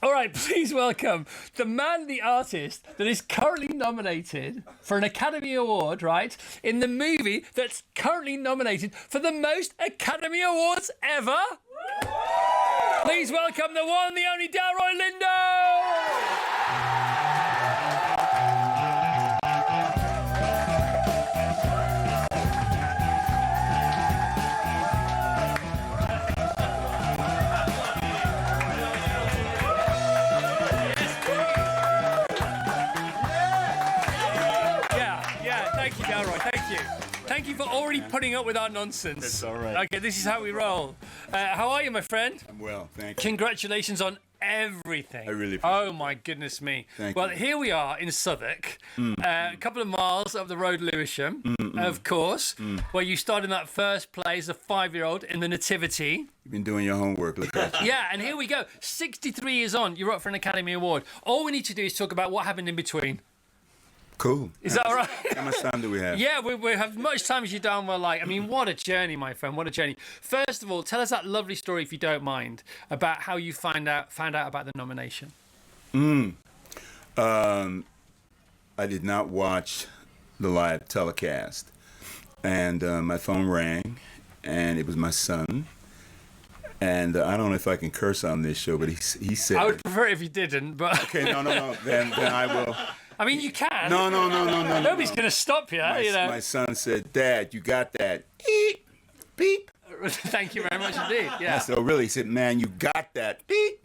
All right, please welcome the man, the artist that is currently nominated for an Academy Award, right, in the movie that's currently nominated for the most Academy Awards ever. Please welcome the one, the only Delroy Lindo. Thank you, Delroy. Thank you. Thank you for already putting up with our nonsense. That's all right. Okay, this is how we roll. How are you, my friend? I'm well, thank you. Congratulations on everything. I really appreciate Oh, my goodness me. Thank well, you. Here we are in Southwark, a couple of miles up the road, Lewisham, of course, where you started in that first play as a 5-year-old in the Nativity. You've been doing your homework. Look at you. Yeah, and here we go. 63 years on, you're up for an Academy Award. All we need to do is talk about what happened in between. Cool. Is that all right? How much time do we have? Yeah, we have as much time as you darn well like. I mean, what a journey, my friend. What a journey. First of all, tell us that lovely story, if you don't mind, about how you found out about the nomination. I did not watch the live telecast, and my phone rang, and it was my son. And I don't know if I can curse on this show, but he said... I would prefer it if you didn't, but... Okay, no. Then I will... I mean, you can. No. Nobody's going to stop you, you know. My son said, "Dad, you got that? Beep, beep." Thank you very much indeed. Yeah. So really, he said, "Man, you got that? Beep."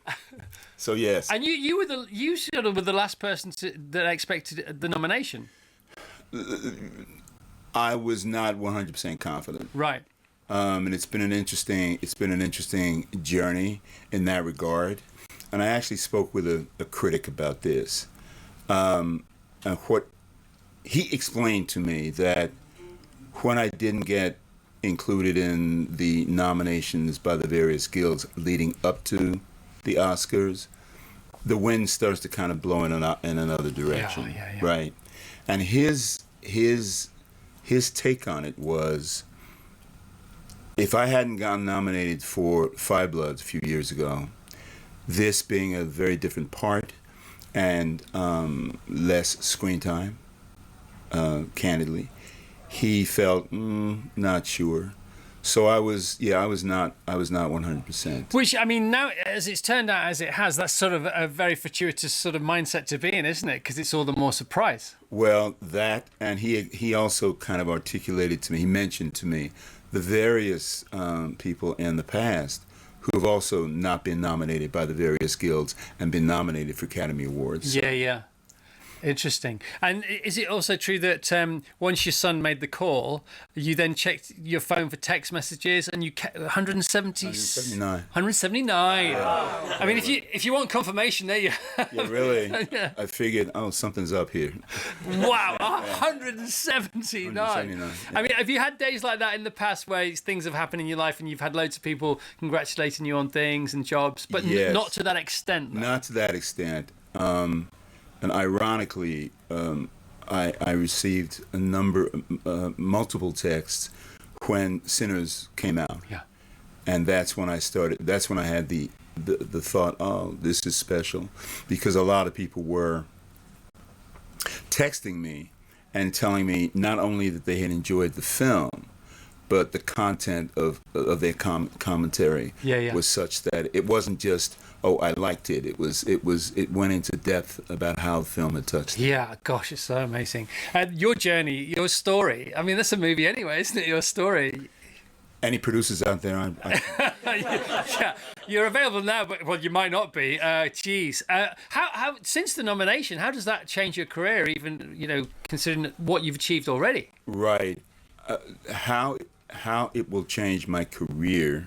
So yes. And you sort of were the last person that expected the nomination. I was not 100% confident. Right. And it's been an interesting journey in that regard. And I actually spoke with a critic about this. And what he explained to me that when I didn't get included in the nominations by the various guilds leading up to the Oscars, the wind starts to kind of blow in another direction, yeah. right? And his take on it was, if I hadn't gotten nominated for Five Bloods a few years ago, this being a very different part and less screen time, candidly, he felt not sure. So I was not 100%. Which, I mean, now as it's turned out as it has, that's sort of a very fortuitous sort of mindset to be in, isn't it? Because it's all the more surprise. Well, that, and he also kind of articulated to me, he mentioned to me the various people in the past who have also not been nominated by the various guilds and been nominated for Academy Awards. Yeah. Interesting. And is it also true that once your son made the call, you then checked your phone for text messages and you 179? 179. Yeah. I mean, if you want confirmation, there you Yeah, really. Yeah. I figured, something's up here. Wow, 179. 179, yeah. I mean, have you had days like that in the past where things have happened in your life and you've had loads of people congratulating you on things and jobs, but yes. Not to that extent? Though. Not to that extent. And ironically, I received multiple texts when Sinners came out. Yeah. And that's when I started. That's when I had the thought, oh, this is special, because a lot of people were texting me and telling me not only that they had enjoyed the film, but the content of their commentary was such that it wasn't just, oh, I liked it. It went into depth about how the film had touched them. Yeah, gosh, it's so amazing. Your journey, your story. I mean, that's a movie anyway, isn't it? Your story. Any producers out there? Yeah, you're available now, but well, you might not be. Geez, how since the nomination, how does that change your career? Even considering what you've achieved already. Right. How it will change my career?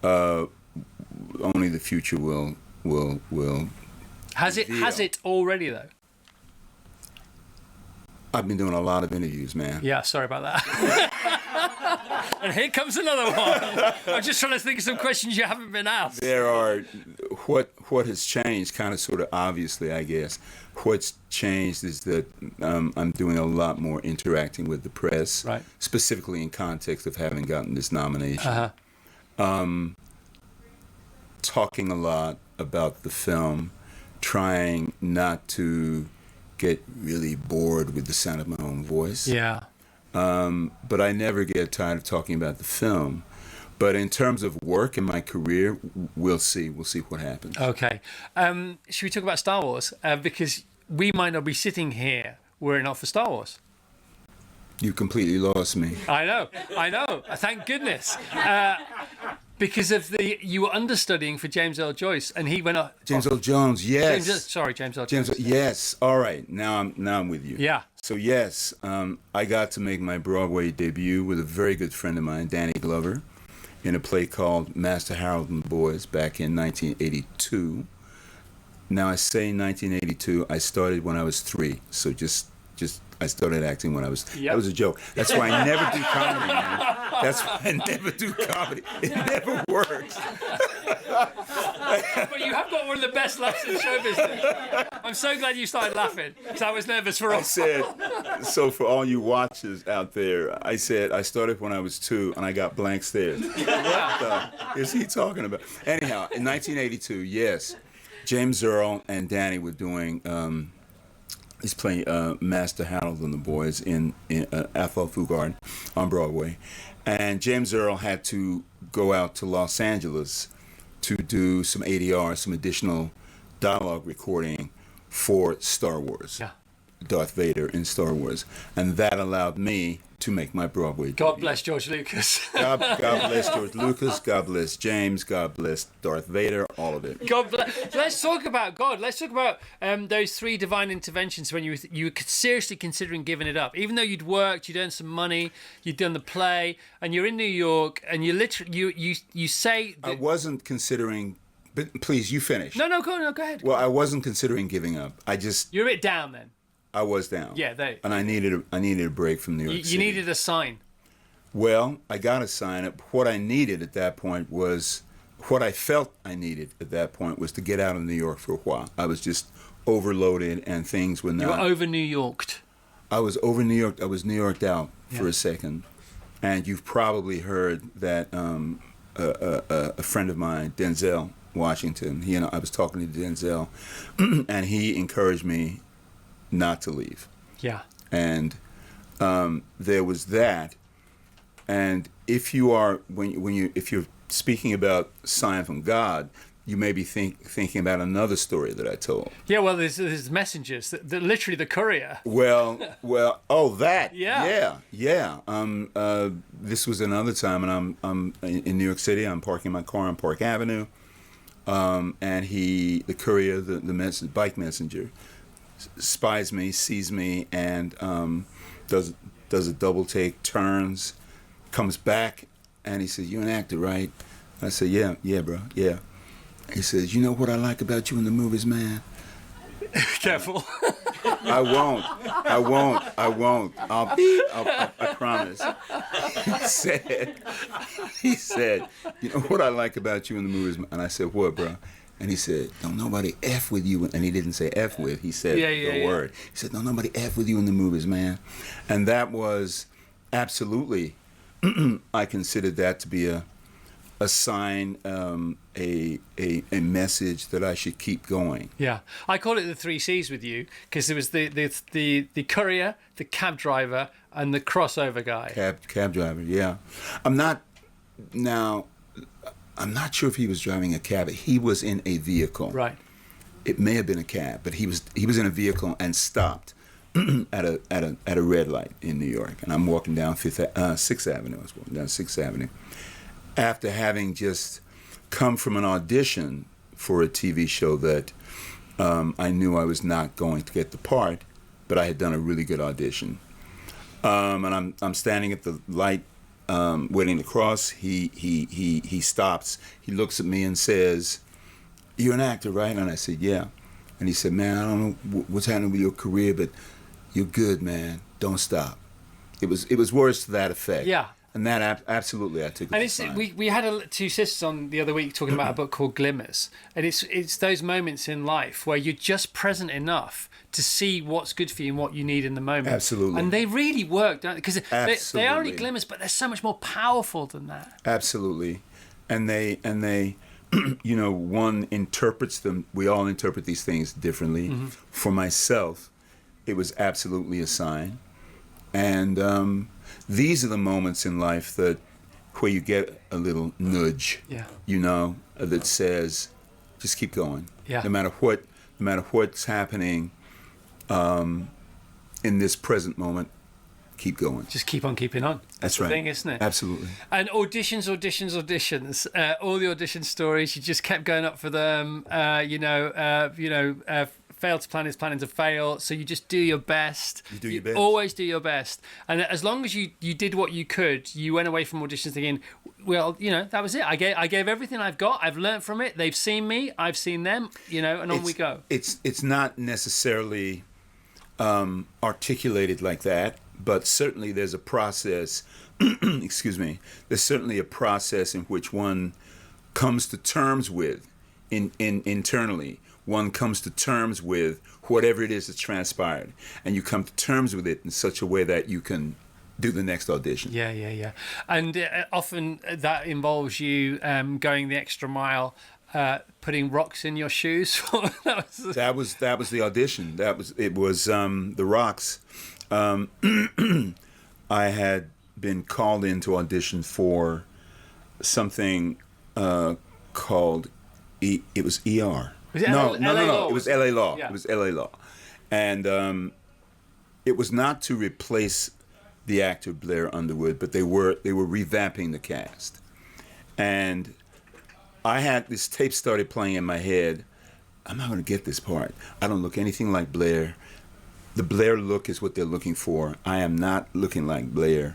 Only the future will. Has it already though? I've been doing a lot of interviews, man. Yeah, sorry about that. And here comes another one. I'm just trying to think of some questions you haven't been asked. There are what has changed, kind of, sort of, obviously, I guess. What's changed is that I'm doing a lot more interacting with the press, right? Specifically in context of having gotten this nomination. Uh-huh. Talking a lot about the film, trying not to get really bored with the sound of my own voice. Yeah. But I never get tired of talking about the film. But in terms of work and my career, we'll see. We'll see what happens. Okay. Should we talk about Star Wars? Because we might not be sitting here were it not for Star Wars. You completely lost me. I know. Thank goodness. Because of you were understudying for James Earl Joyce, and he went up. James Earl Jones, yes. James Earl Jones. Yes. All right. Now I'm with you. Yeah. So yes, I got to make my Broadway debut with a very good friend of mine, Danny Glover, in a play called Master Harold and the Boys back in 1982. Now I say 1982. I started when I was 3. So just I started acting when I was. That was a joke. That's why I never do comedy, man. That's why I never do comedy. It never works. But you have got one of the best laughs in show business. I'm so glad you started laughing, because I was nervous for us. I said, so for all you watchers out there, I said I started when I was 2 and I got blank stares. What is he talking about? Anyhow, in 1982, yes, James Earl and Danny were doing. He's playing Master Harold and the Boys in Athol Fugard on Broadway. And James Earl had to go out to Los Angeles to do some ADR, some additional dialogue recording for Star Wars. Yeah. Darth Vader in Star Wars. And that allowed me to make my Broadway debut. God bless George Lucas. God bless George Lucas. God bless James. God bless Darth Vader. All of it. God bless. Let's talk about God. Let's talk about those 3 divine interventions when you were seriously considering giving it up. Even though you'd worked, you'd earned some money, you'd done the play, and you're in New York, and you literally you say. I wasn't considering. But please, you finish. No, go ahead. Well, I wasn't considering giving up. You're a bit down then. I was down. Yeah, and I needed a break from New York City. You needed a sign. Well, I got a sign. What I needed at that point was, what I felt I needed at that point was to get out of New York for a while. I was just overloaded and things were not. You were over New Yorked. I was over New York. I was New Yorked out for a second. And you've probably heard that a friend of mine, Denzel Washington, I was talking to Denzel, and he encouraged me not to leave. Yeah. And there was that. And if you're speaking about sign from God, you may be thinking about another story that I told. Yeah, well, there's messengers, that literally the courier. Well, that. Yeah. Yeah. This was another time, and I'm in New York City. I'm parking my car on Park Avenue, and the courier, the bike messenger, spies me, sees me, and does a double take, turns, comes back, and he says, "You're an actor, right?" I said, "Yeah, bro, yeah." He says, "You know what I like about you in the movies, man?" Careful. I won't. I promise. He said, "You know what I like about you in the movies?" And I said, "What, bro?" And he said, "Don't nobody F with you." And he didn't say F with. He said the word. He said, "Don't nobody F with you in the movies, man." And that was absolutely, I considered that to be a sign, a message that I should keep going. Yeah, I call it the 3 C's with you, because there was the courier, the cab driver, and the crossover guy. Cab driver, yeah. I'm not sure if he was driving a cab. He was in a vehicle. Right. It may have been a cab, but he was in a vehicle and stopped at a red light in New York. And I'm walking down 6th Avenue. I was walking down 6th Avenue after having just come from an audition for a TV show that I knew I was not going to get the part, but I had done a really good audition. And I'm standing at the light, waiting to cross. He stops. He looks at me and says, "You're an actor, right?" And I said, "Yeah." And he said, "Man, I don't know what's happening with your career, but you're good, man. Don't stop." It was words to that effect. Yeah. And that absolutely I took it. And we had 2 sisters on the other week talking about a book called Glimmers, and it's those moments in life where you're just present enough to see what's good for you and what you need in the moment. Absolutely. And they really work, don't they? Because they are only glimmers, but they're so much more powerful than that. Absolutely. And they you know, one interprets them. We all interpret these things differently. For myself, it was absolutely a sign. And these are the moments in life that where you get a little nudge, you know, that says, just keep going. No matter what's happening in this present moment, keep going. Just keep on keeping on. That's the right. thing, isn't it? Absolutely. And auditions. All the audition stories, you just kept going up for them. Fail to plan is planning to fail. So you just do your best. You do your best. Always do your best. And as long as you did what you could, you went away from auditions thinking, well, you know, that was it. I gave everything I've got. I've learned from it. They've seen me. I've seen them. You know, and on we go. It's not necessarily articulated like that, but certainly there's a process. Excuse me. There's certainly a process in which one comes to terms with, internally. One comes to terms with whatever it is that's transpired, and you come to terms with it in such a way that you can do the next audition. Yeah. And often that involves you going the extra mile, putting rocks in your shoes. That was the audition. It was the rocks. I had been called in to audition for something called it was ER. Was it No. LA It was LA Law. Yeah. It was LA Law, and it was not to replace the actor Blair Underwood, but they were revamping the cast, and I had this tape started playing in my head. I'm not going to get this part. I don't look anything like Blair. The Blair look is what they're looking for. I am not looking like Blair.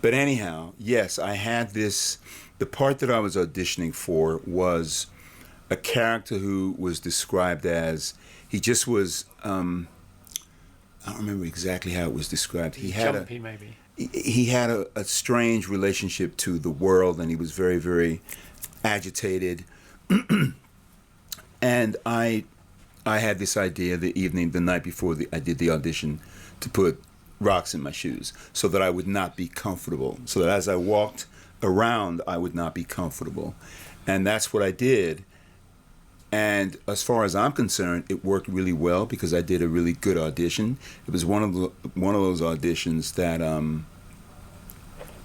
But anyhow, yes, I had this. The part that I was auditioning for was a character who was described as, he just was, I don't remember exactly how it was described. He had Jumpy, maybe. He had a strange relationship to the world, and he was very, very agitated. And I had this idea the night before I did the audition, to put rocks in my shoes so that I would not be comfortable, so that as I walked around, I would not be comfortable. And that's what I did. And as far as I'm concerned, it worked really well because I did a really good audition. It was one of those auditions that, and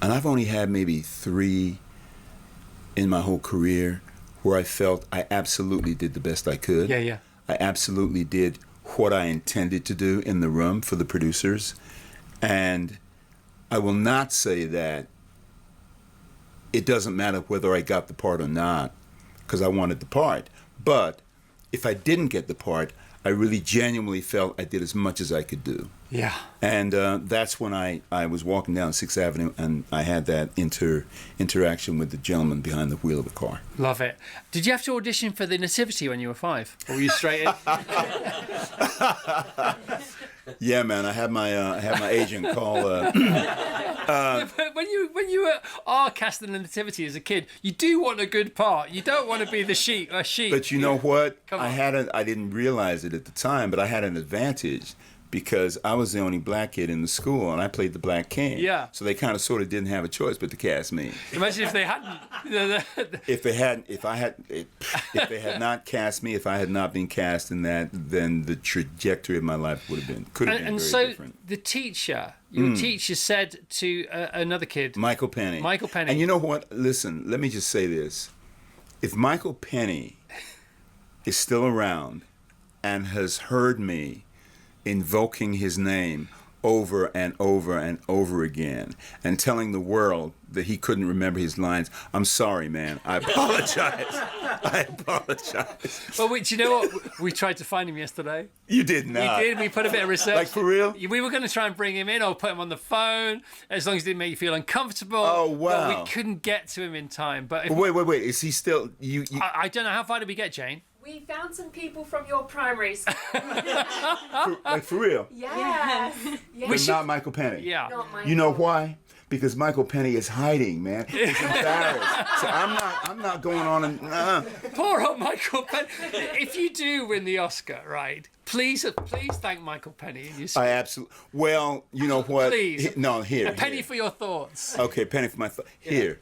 I've only had maybe 3 in my whole career where I felt I absolutely did the best I could. Yeah. I absolutely did what I intended to do in the room for the producers. And I will not say that it doesn't matter whether I got the part or not, because I wanted the part. But if I didn't get the part, I really genuinely felt I did as much as I could do. Yeah. And that's when I was walking down 6th Avenue, and I had that interaction with the gentleman behind the wheel of the car. Love it. Did you have to audition for the Nativity when you were 5? Or were you straight in? Yeah, man. I had my agent call. When you are cast in the Nativity as a kid, you do want a good part. You don't want to be the sheep. But you know what? Come on. I didn't realize it at the time, but I had an advantage because I was the only black kid in the school, and I played the Black King. Yeah. So they kind of sort of didn't have a choice but to cast me. Imagine if they hadn't. If they had not cast me, if I had not been cast in that, then the trajectory of my life could have been And very so different. the teacher, your teacher said to another kid, Michael Penny. And you know what? Listen, let me just say this. If Michael Penny is still around and has heard me invoking his name over and over and over again and telling the world that he couldn't remember his lines, I'm sorry, man. I apologize. I apologize. Well, do you know what? We tried to find him yesterday. You did not. We did. We put a bit of research. Like, for real? We were going to try and bring him in or put him on the phone, as long as it didn't make you feel uncomfortable. Oh, wow. But we couldn't get to him in time. But Wait. Is he still... I don't know. How far did we get, Jane? We found some people from your primary school. for real? Yes. But not Michael Penny. Yeah. Not Michael. You know why? Because Michael Penny is hiding, man. He's embarrassed. So I'm not going on and... Poor old Michael Penny. If you do win the Oscar, right, please thank Michael Penny. I absolutely... Well, you know what? Please. Here. A penny for your thoughts. Okay, penny for my thoughts. Here.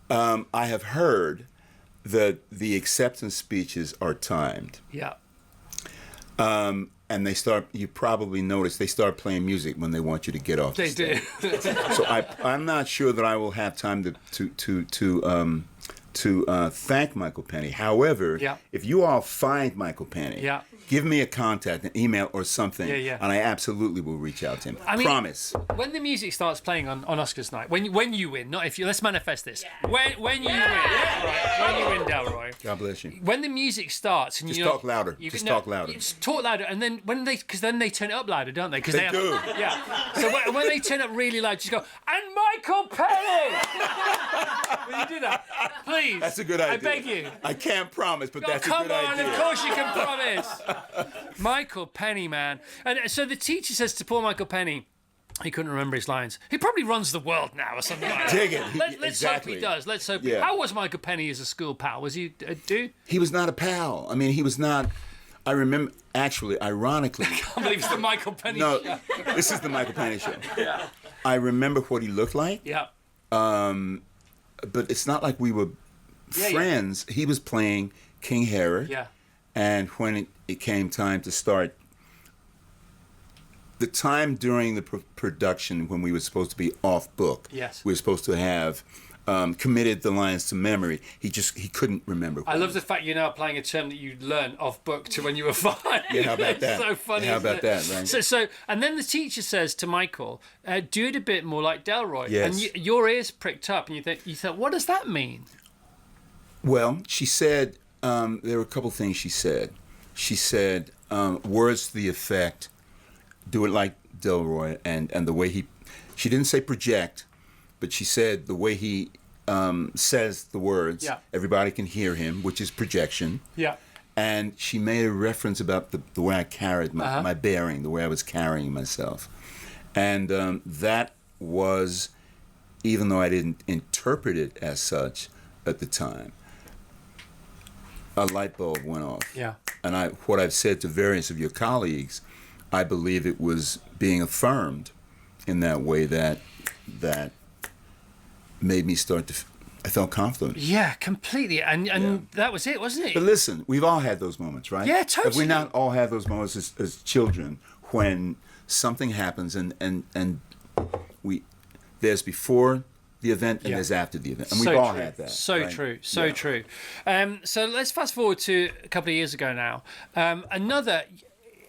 I have heard the acceptance speeches are timed. Yeah. And they start. You probably noticed they start playing music when they want you to get off. They do. So I'm not sure that I will have time to thank Michael Penny. However, Yeah. if you all find Michael Penny, Yeah. give me a contact, an email or something, Yeah. and I absolutely will reach out to him. I mean, Promise. When the music starts playing on Oscars night, when you win, not if you, let's manifest this. When you win, right? When you win, Delroy. God bless you. When the music starts, and Just you know, talk louder. Just talk louder. Just talk louder, and then because then they turn it up louder, don't they? Because They do. Yeah. So when they turn up really loud, just go, and Michael Penny. Will you do that, please? That's a good idea. I beg you. I can't promise, but that's a Come good on, idea. of course you can promise. Michael Penny, man. And so the teacher says to poor Michael Penny, he couldn't remember his lines. He probably runs the world now or something like that. Dig it. Let's Exactly. hope he does. Let's hope. Yeah. How was Michael Penny as a school pal? Was he a dude? He was not a pal. I mean, he was not. I remember, actually, ironically. I believe it's the Michael Penny No, show. this is the Michael Penny show. Yeah. I remember what he looked like, Yeah. but it's not like we were Yeah, yeah. friends. He was playing King Herod. Yeah. And when it came time to start, the time during the production when we were supposed to be off book, Yes. we were supposed to have committed the lines to memory. He couldn't remember. I love the fact you're now applying a term that you learned off book to when you were 5. Yeah, how about that? It's so funny. Yeah, how isn't about it? that, right? So, and then the teacher says to Michael, "Do it a bit more like Delroy." Yes. And your ears pricked up, and you thought, what does that mean? Well, she said there were a couple things she said. She said words to the effect, "Do it like Delroy," and the way he. She didn't say project, but she said the way he says the words. Yeah. Everybody can hear him, which is projection. Yeah. And she made a reference about the way I carried Uh-huh. my bearing, the way I was carrying myself, and that was, even though I didn't interpret it as such at the time, a light bulb went off. Yeah. And what I've said to various of your colleagues, I believe it was being affirmed in that way that made me start to. I felt confident. Yeah, completely. And that was it, wasn't it? But listen, we've all had those moments, right? Yeah, Have we totally. not all had those moments as children when something happens and there's before the event and Yeah. there's after the event, and So we've all true. had that. So right? true. So Yeah. true. So let's fast forward to a couple of years ago now. Another.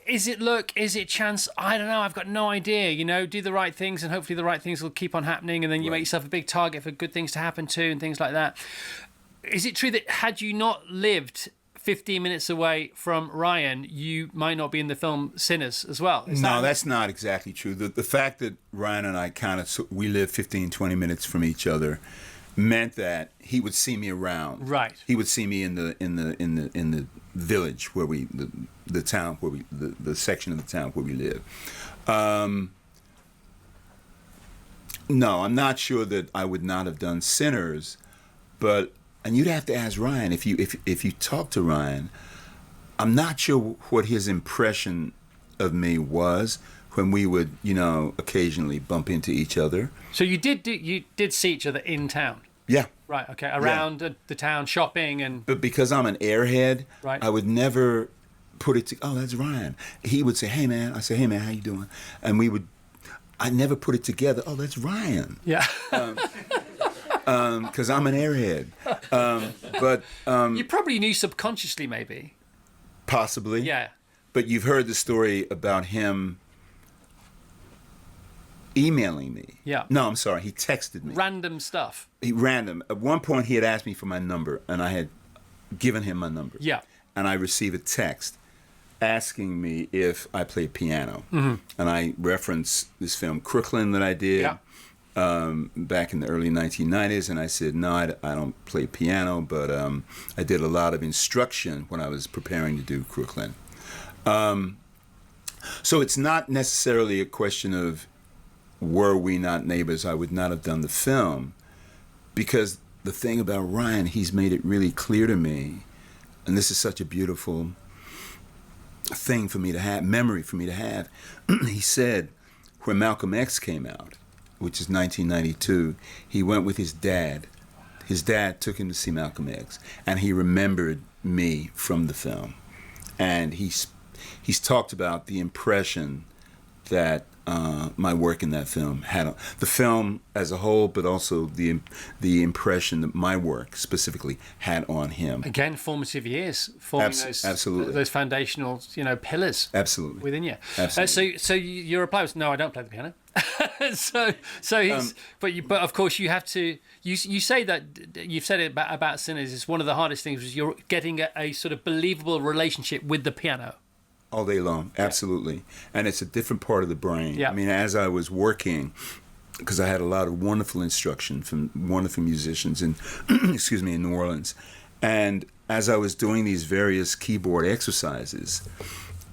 Is it chance? I don't know. I've got no idea. You know, do the right things and hopefully the right things will keep on happening. And then you make yourself a big target for good things to happen too and things like that. Is it true that had you not lived 15 minutes away from Ryan, you might not be in the film Sinners as well? No, that's not exactly true. The fact that Ryan and I we live 15, 20 minutes from each other meant that he would see me around. Right. He would see me in the village where the town where the section of the town where we live. No, I'm not sure that I would not have done Sinners, and you'd have to ask Ryan if you talk to Ryan. I'm not sure what his impression of me was when we would, occasionally bump into each other. So you did see each other in town, Yeah. right? Okay, around the town, shopping and But because I'm an airhead, Right. I would never put it to, oh, that's Ryan. He would say, hey, man. I say, hey, man, how you doing? And I never put it together. Oh, that's Ryan. yeah. Because I'm an airhead. You probably knew subconsciously, maybe. Possibly. Yeah. But you've heard the story about him emailing me. Yeah. No, I'm sorry. He texted me. Random stuff. Random. At one point, he had asked me for my number, and I had given him my number. Yeah. And I received a text asking me if I played piano. Mm-hmm. And I referenced this film Crooklyn that I did back in the early 1990s. And I said, no, I don't play piano, but I did a lot of instruction when I was preparing to do Crooklyn. So it's not necessarily a question of were we not neighbors, I would not have done the film. Because the thing about Ryan, he's made it really clear to me, and this is such a beautiful thing for me to have, memory for me to have. He said when Malcolm X came out, which is 1992, he went with his dad his dad took him to see Malcolm X, and he remembered me from the film, and he's talked about the impression that my work in that film had on the film as a whole, but also the impression that my work specifically had on him. Again, formative years, forming those foundational, pillars. Absolutely. Within you. Absolutely. So your reply was, no, I don't play the piano. so he's, but of course you have to. You say that you've said it about Sinners. It's one of the hardest things was you're getting a sort of believable relationship with the piano. All day long, absolutely. And it's a different part of the brain. Yeah. I mean, as I was working, because I had a lot of wonderful instruction from wonderful musicians in, in New Orleans. And as I was doing these various keyboard exercises,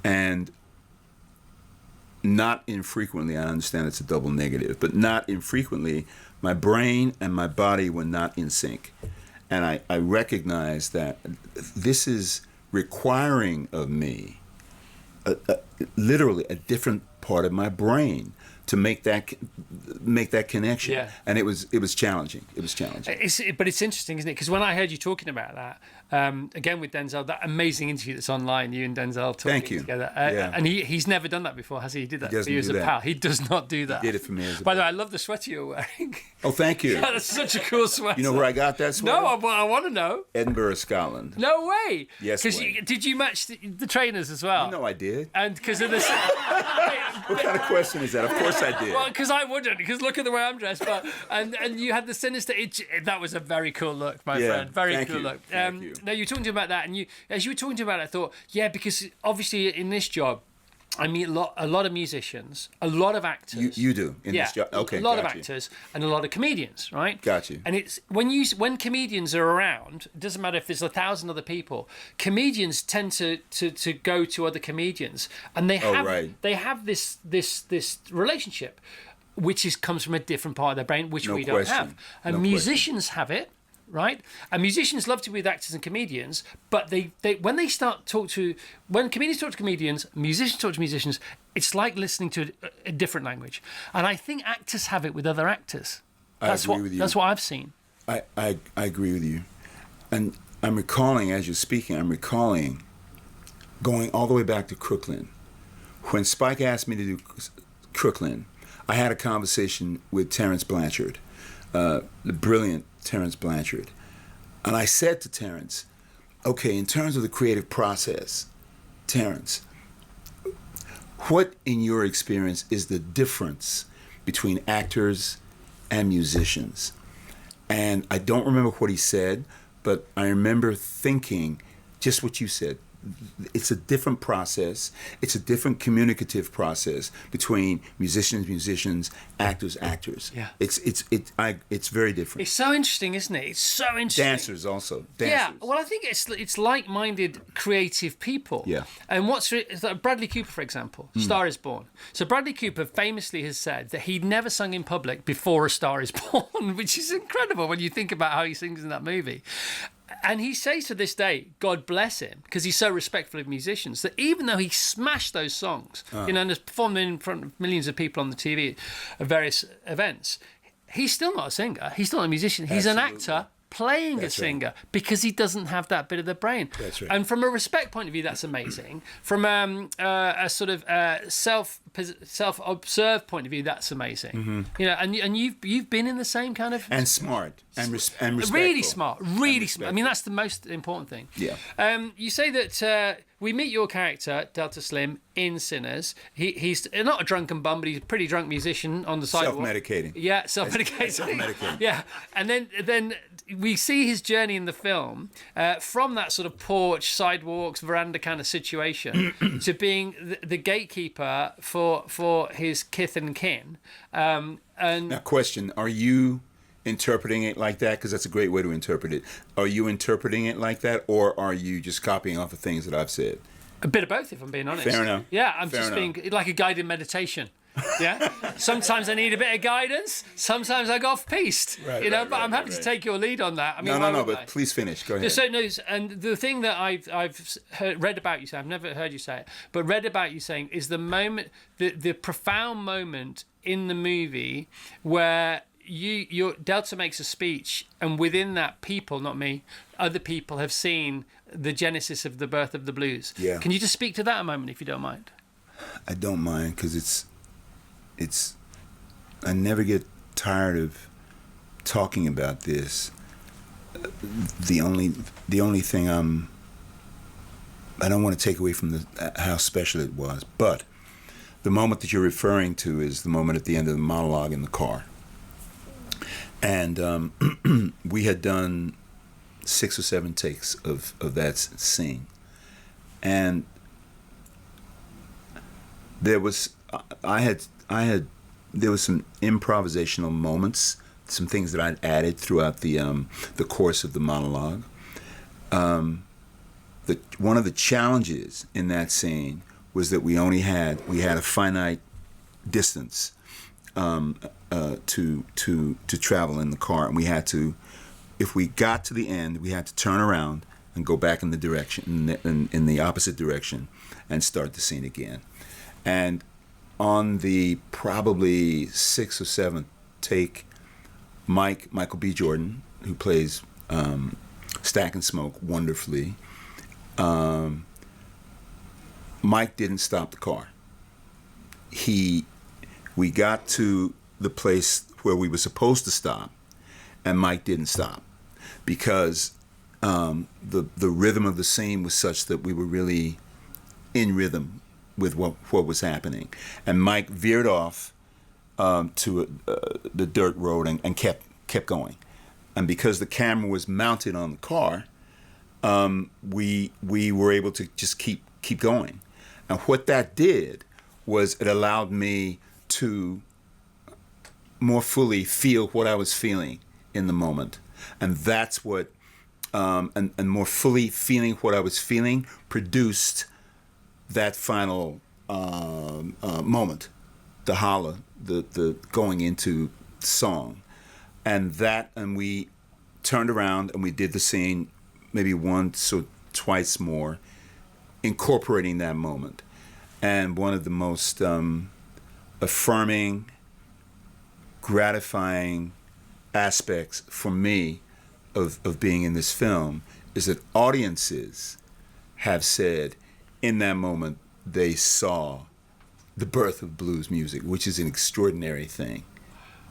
and not infrequently, I understand it's a double negative, but not infrequently, my brain and my body were not in sync. And I recognized that this is requiring of me literally a different part of my brain to make that connection. Yeah. And it was challenging. It was challenging. But it's interesting, isn't it? Because when I heard you talking about that, again with Denzel, that amazing interview that's online, you and Denzel talking together. Yeah. And he's never done that before, has he? He did that He for you as doesn't a do pal. that. He does not do that. He did it for me as a By the way, pal. I love the sweater you're wearing. Oh, thank you. That's such a cool sweater. You know where I got that sweater? No, I want to know. Edinburgh, Scotland. No way. Yes, Because way. did you match the trainers as well? No, I did. And because of this. What kind of question is that? Of course I did. Well, because I wouldn't, because look at the way I'm dressed. But and you had the sinister. That was a very cool look, my friend. Very thank cool you. look. Thank you. No, you were talking about that, and as you were talking about it, I thought, yeah, because obviously in this job, I meet a lot of musicians, a lot of actors. You do in this job. Okay, a lot of got you. actors and a lot of comedians, right? Got you. And it's when comedians are around, it doesn't matter if there's 1,000 other people. Comedians tend to go to other comedians, and they have this relationship, which comes from a different part of their brain, which No we question. don't have. And No musicians have it. Right, and musicians love to be with actors and comedians, but when comedians talk to comedians, musicians talk to musicians, it's like listening to a different language. And I think actors have it with other actors. I agree with you. That's what I've seen. I agree with you. And I'm recalling, as you're speaking, going all the way back to Crooklyn. When Spike asked me to do Crooklyn, I had a conversation with Terrence Blanchard, the brilliant Terrence Blanchard. And I said to Terrence, okay, in terms of the creative process, Terrence, what in your experience is the difference between actors and musicians? And I don't remember what he said, but I remember thinking just what you said. It's a different process. It's a different communicative process between musicians, actors. Yeah. It's very different. It's so interesting, isn't it? It's so interesting. Dancers also. Yeah, well, I think it's like-minded creative people. Yeah. And Bradley Cooper, for example, Star is Born. So Bradley Cooper famously has said that he'd never sung in public before A Star is Born, which is incredible when you think about how he sings in that movie. And he says to this day, God bless him, because he's so respectful of musicians, that even though he smashed those songs, and has performed in front of millions of people on the TV at various events, he's still not a singer. He's still not a musician. He's an actor playing a singer because he doesn't have that bit of the brain. That's right. And from a respect point of view, that's amazing. From a sort of self-observed point of view, that's amazing. Mm-hmm. You know, and you've been in the same kind of And smart and respectful. really smart. I mean, that's the most important thing. Yeah. You say that we meet your character, Delta Slim, in Sinners. He's not a drunken bum, but he's a pretty drunk musician on the sidewalk. Self-medicating. Yeah, self-medicating. Self-medicating. Yeah, and then we see his journey in the film from that sort of porch, sidewalks, veranda kind of situation to being the gatekeeper for his kith and kin. And Now, question, are you interpreting it like that? Because that's a great way to interpret it. Are you interpreting it like that, or are you just copying off of things that I've said? a bit of both, if I'm being honest. Fair enough. Yeah, I'm Fair just enough. being like a guided meditation. Yeah. Sometimes I need a bit of guidance. Sometimes I go off piste. Right, you know, right, but I'm right, happy to right. take your lead on that. I mean, No, why no, wouldn't I? but please finish. Go ahead. So no, and the thing that I've read about you say, I've never heard you say it, but read about you saying is the moment, the profound moment in the movie where your Delta makes a speech, and within that, people, not me, other people have seen the genesis of the birth of the blues. Yeah. Can you just speak to that a moment, if you don't mind? I don't mind, because it's. I never get tired of talking about this. The only thing I don't want to take away from how special it was, but the moment that you're referring to is the moment at the end of the monologue in the car. And we had done 6 or 7 takes of that scene. And there was some improvisational moments, some things that I'd added throughout the course of the monologue. One of the challenges in that scene was that we had a finite distance to travel in the car, and we had to, if we got to the end, we had to turn around and go back in the direction in the opposite direction and start the scene again. And on the probably 6th or 7th take, Michael B. Jordan, who plays Stack and Smoke wonderfully, Mike didn't stop the car. We got to the place where we were supposed to stop, and Mike didn't stop because the rhythm of the scene was such that we were really in rhythm with what was happening. And Mike veered off to the dirt road and kept going. And because the camera was mounted on the car, we were able to just keep going. And what that did was it allowed me to more fully feel what I was feeling in the moment. And that's what, and more fully feeling what I was feeling produced that final moment, the holla, the going into song. And we turned around and we did the scene maybe once or twice more, incorporating that moment. And one of the most affirming, gratifying aspects for me of being in this film is that audiences have said in that moment they saw the birth of blues music, which is an extraordinary thing.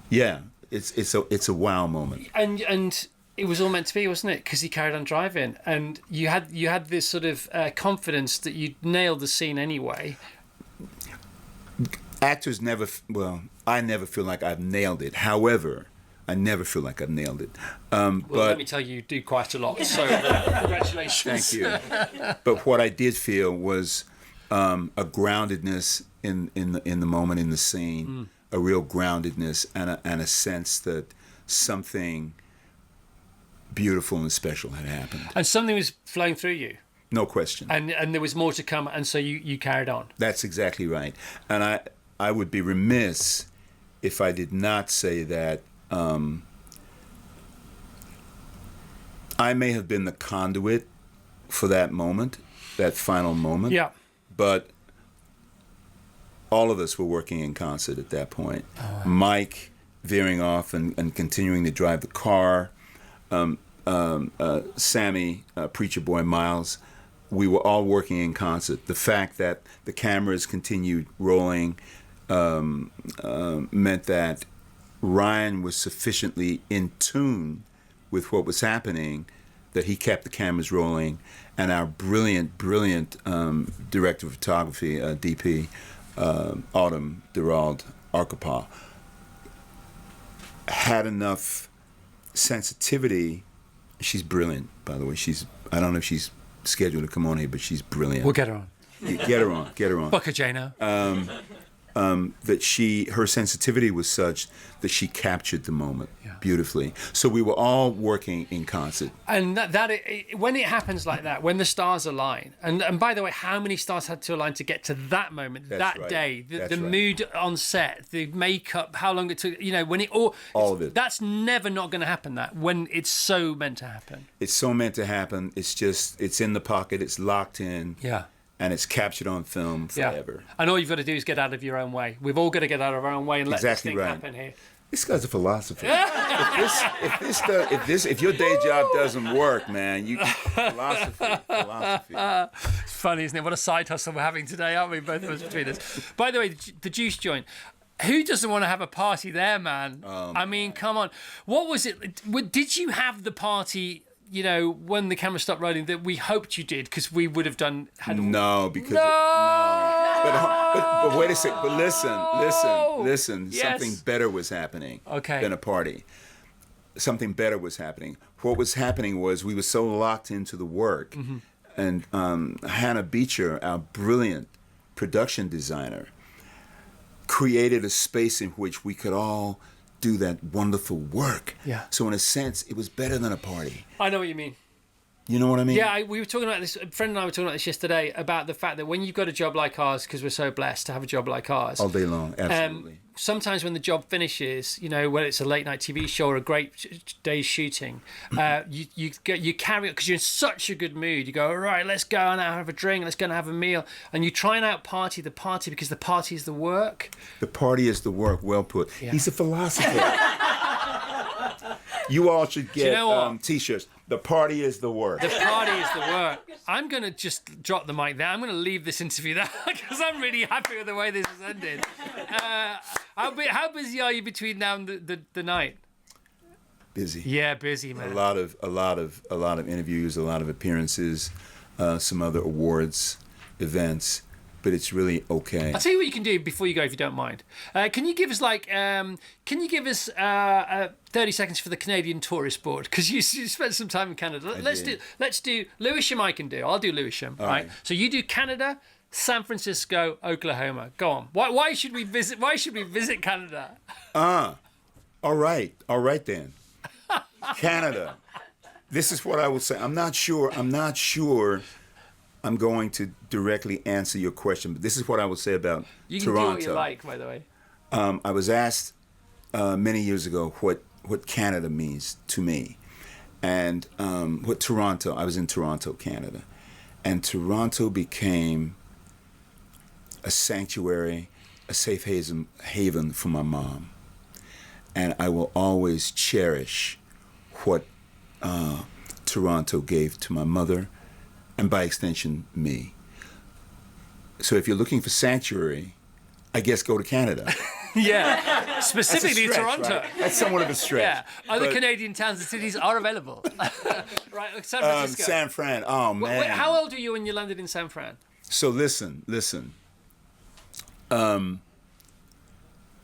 Yeah, it's a wow moment. And it was all meant to be, wasn't it? Because he carried on driving, and you had this sort of confidence that you'd nailed the scene anyway. Actors never, I never feel like I've nailed it. However, I never feel like I've nailed it. But let me tell you do quite a lot, so congratulations. Thank you. But what I did feel was a groundedness in the moment, in the scene, a real groundedness and a sense that something beautiful and special had happened. And something was flowing through you. No question. And there was more to come, and so you carried on. That's exactly right. And I would be remiss if I did not say that I may have been the conduit for that moment, that final moment. Yeah. But all of us were working in concert at that point. Mike veering off and continuing to drive the car. Sammy, Preacher Boy Miles, we were all working in concert. The fact that the cameras continued rolling meant that Ryan was sufficiently in tune with what was happening that he kept the cameras rolling, and our brilliant director of photography, DP, Autumn Derald Arkapaw, had enough sensitivity. She's brilliant, by the way. I don't know if she's scheduled to come on here, but she's brilliant. We'll get her on. Get her on. Book her, Jano. That her sensitivity was such that she captured the moment beautifully. So we were all working in concert. And when it happens like that, when the stars align, and by the way, how many stars had to align to get to that moment, day, the mood on set, the makeup, how long it took, when it all of it. That's never not going to happen, that, when it's so meant to happen. It's so meant to happen. It's just, it's in the pocket, it's locked in. Yeah. And it's captured on film forever. And all you've got to do is get out of your own way. We've all got to get out of our own way and let this thing happen here. This guy's a philosopher. If your day job doesn't work, man, you philosophy. It's funny, isn't it? What a side hustle we're having today, aren't we? Both of us between us. By the way, the juice joint. Who doesn't want to have a party there, man? I mean, come on. What was it? Did you have the party? You know, when the camera stopped rolling, that we hoped you did, because we would have done. No, because But wait a second. But listen. Yes. Something better was happening. Okay. Than a party. Something better was happening. What was happening was we were so locked into the work, and Hannah Beecher, our brilliant production designer, created a space in which we could all do that wonderful work. Yeah. So in a sense, it was better than a party. I know what you mean. You know what I mean? Yeah, we were talking about this. A friend and I were talking about this yesterday, about the fact that when you've got a job like ours, because we're so blessed to have a job like ours, All day long, absolutely. Sometimes when the job finishes, you know, whether it's a late night TV show or a great day's shooting, you carry it because you're in such a good mood. You go, all right, let's go and have a drink, let's go and have a meal, and you try and out party the party because the party is the work. The party is the work. Well put. Yeah. He's a philosopher. You all should get T-shirts. The party is the work. The party is the work. I'm going to just drop the mic there. I'm going to leave this interview there because I'm really happy with the way this has ended. How busy are you between now and the night? Busy. Yeah, busy, man. A lot of interviews, a lot of appearances, some other awards, events. But it's really okay. I'll tell you what you can do before you go, if you don't mind. Can you give us 30 seconds for the Canadian Tourist Board? Because you spent some time in Canada. Let's do Lewisham. I can do. I'll do Lewisham. Right. So you do Canada, San Francisco, Oklahoma. Go on. Why should we visit? Why should we visit Canada? All right then. Canada. This is what I will say. I'm not sure I'm going to directly answer your question, but this is what I would say about You can Toronto. do what you like, by the way. I was asked many years ago what Canada means to me, and what Toronto. I was in Toronto, Canada, and Toronto became a sanctuary, a safe haven for my mom, and I will always cherish what Toronto gave to my mother, and by extension, me. So if you're looking for sanctuary, I guess go to Canada. Yeah, specifically That's a stretch, Toronto. Right? That's somewhat of a stretch. Yeah, other But, Canadian towns and cities are available. Right, San Francisco. San Fran. Oh man. How old were you when you landed in San Fran? So listen. I'm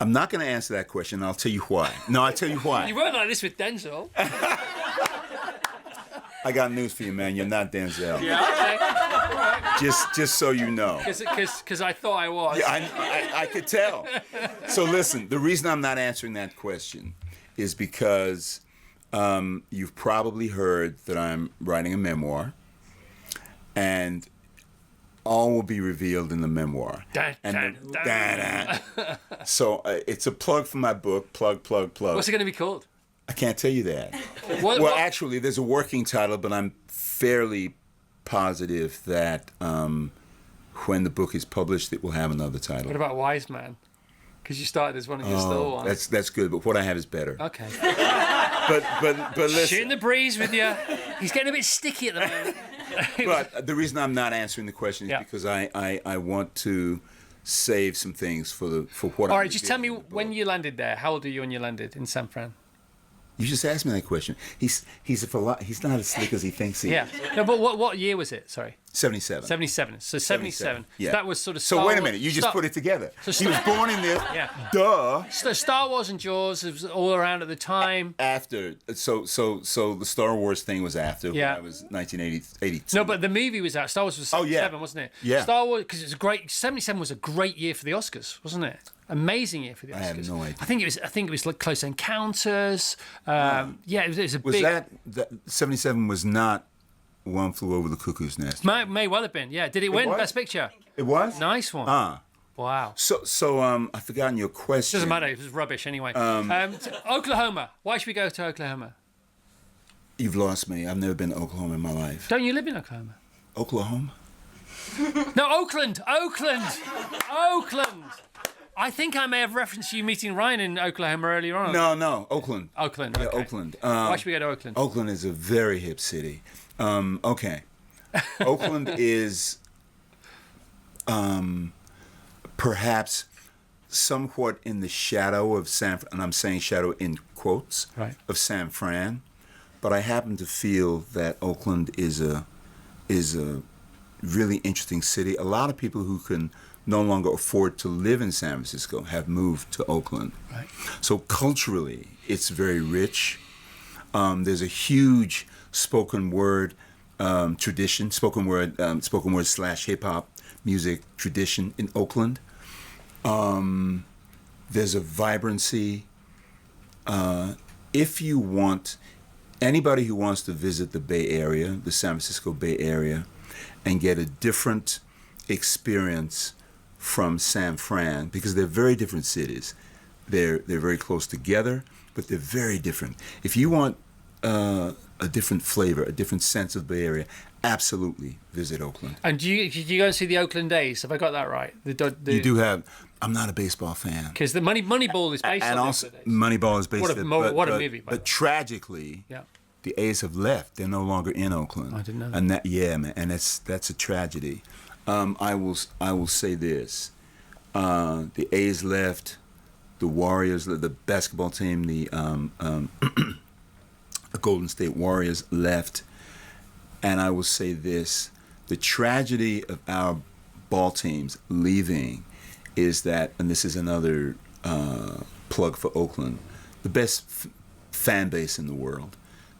not going to answer that question. I'll tell you why. No, I'll tell you why. You weren't like this with Denzel. I got news for you, man. You're not Denzel. Yeah, okay. Right. Just so you know. Because I thought I was. Yeah, I could tell. So listen, the reason I'm not answering that question is because you've probably heard that I'm writing a memoir, and all will be revealed in the memoir. So it's a plug for my book. Plug. What's it going to be called? I can't tell you that. What? Actually, there's a working title, but I'm fairly positive that when the book is published, it will have another title. What about Wise Man? Because you started as one of your still ones. That's good, but what I have is better. Okay. But listen. Shooting the breeze with you. He's getting a bit sticky at the moment. But the reason I'm not answering the question is because I want to save some things for what. All right, just tell me when you landed there. How old were you when you landed in San Fran? You just asked me that question. He's not as slick as he thinks he is. Yeah. No, but what year was it? Sorry. 77. 77. So 77. Yeah. So that was sort of. So wait a minute. You just put it together. He was born in this. Yeah. Duh. So Star Wars and Jaws was all around at the time. After. So the Star Wars thing was after. Yeah. When I was 1982. No, but the movie was out. Star Wars was 77, wasn't it? Yeah. Star Wars, because it was a great. 77 was a great year for the Oscars, wasn't it? Amazing year for the Oscars. I have no idea. I think it was like Close Encounters. Yeah, it was a big. That 77 was not One Flew Over the Cuckoo's Nest? May well have been. Yeah. Did it win was? Best Picture? It was? Nice one. Wow. So I've forgotten your question. Doesn't matter. It was rubbish anyway. Oklahoma. Why should we go to Oklahoma? You've lost me. I've never been to Oklahoma in my life. Don't you live in Oklahoma? Oklahoma? No, Oakland. I think I may have referenced you meeting Ryan in Oklahoma earlier on. No, Oakland. Oakland. Yeah, Okay. Oakland. Why should we go to Oakland? Oakland is a very hip city. Okay. Oakland is perhaps somewhat in the shadow of and I'm saying shadow in quotes, Right. of San Fran, but I happen to feel that Oakland is a really interesting city. A lot of people who can no longer afford to live in San Francisco have moved to Oakland. Right. So culturally, it's very rich. There's a huge spoken word tradition, spoken word / hip hop music tradition in Oakland. There's a vibrancy. If you want, anybody who wants to visit the Bay Area, the San Francisco Bay Area, and get a different experience from San Fran, because they're very different cities. They're very close together, but they're very different. If you want a different flavor, a different sense of the Bay Area, absolutely visit Oakland. And do you go and see the Oakland A's? Have I got that right? You do have. I'm not a baseball fan. Because the Moneyball is based And on also, the Oakland A's. Moneyball is based What a on movie, by the way. But tragically, Yeah. the A's have left. They're no longer in Oakland. I didn't know that. And yeah, man, and that's a tragedy. I will say this: the A's left, the Warriors, the basketball team, the Golden State Warriors left, and I will say this: the tragedy of our ball teams leaving is that, and this is another plug for Oakland, the best fan base in the world.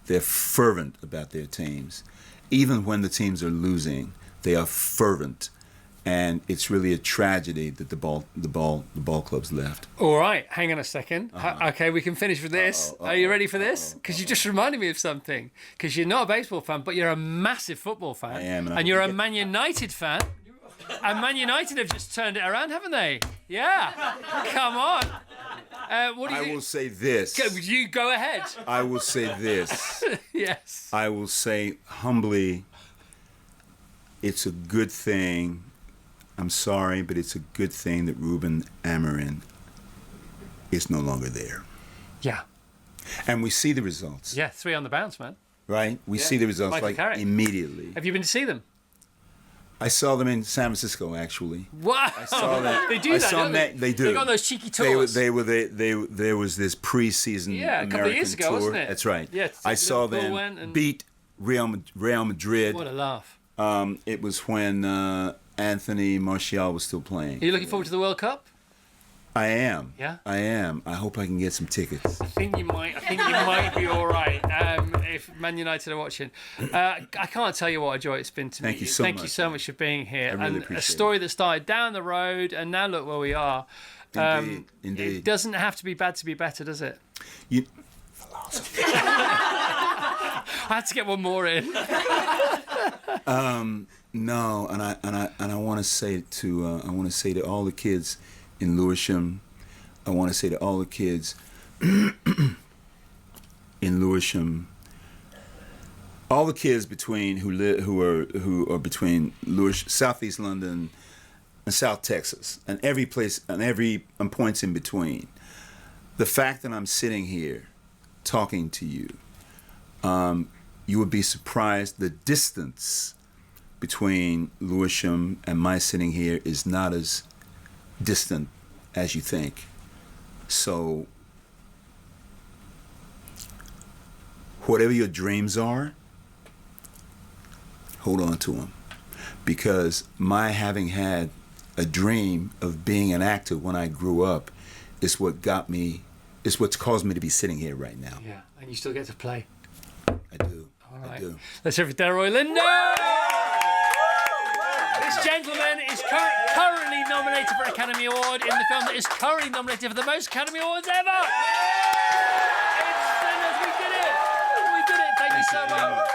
They're fervent about their teams. Even when the teams are losing, they are fervent. And it's really a tragedy that the ball clubs left. All right, hang on a second. Okay, we can finish with this. Are you ready for this? Because you just reminded me of something. Because you're not a baseball fan, but you're a massive football fan. I am. And you're a Man United fan. And Man United have just turned it around, haven't they? Yeah. Come on. What do you I will say this. You go ahead. I will say this. Yes. I will say humbly, it's a good thing. I'm sorry, but it's a good thing that Ruben Amorim is no longer there. Yeah. And we see the results. Yeah, 3 on the bounce, man. Right? We see the results Michael like Carrick. immediately. Have you been to see them? I saw them in San Francisco, actually. Wow. I saw that. They do I that, saw don't that. They do. They got those cheeky tours. There was this preseason Yeah, a couple of American years ago, tour. wasn't it? That's right. Yeah, I saw Liverpool them went and- beat Real Madrid. What a laugh. It was when Anthony Martial was still playing. Are you looking forward to the World Cup? I am. Yeah? I am. I hope I can get some tickets. I think you might be all right if Man United are watching. I can't tell you what a joy it's been to Thank meet you you. so Thank much, you so much for being here. I really and appreciate a story that started down the road, and now look where we are. Indeed. It doesn't have to be bad to be better, does it? Philosophy. I had to get one more in. No, and I want to say to all the kids in Lewisham, I want to say to all the kids in Lewisham, all the kids who are between Lewisham, Southeast London, and South Texas, and every place and every points in between. The fact that I'm sitting here talking to you, you would be surprised the distance between Lewisham and my sitting here is not as distant as you think. So whatever your dreams are, hold on to them. Because my having had a dream of being an actor when I grew up is what's caused me to be sitting here right now. Yeah, and you still get to play. I do. All right. I do. Let's hear it for Delroy Lindo. This gentleman is currently nominated for an Academy Award in the film that is currently nominated for the most Academy Awards ever. It's Sinners. We did it. Thank you so much.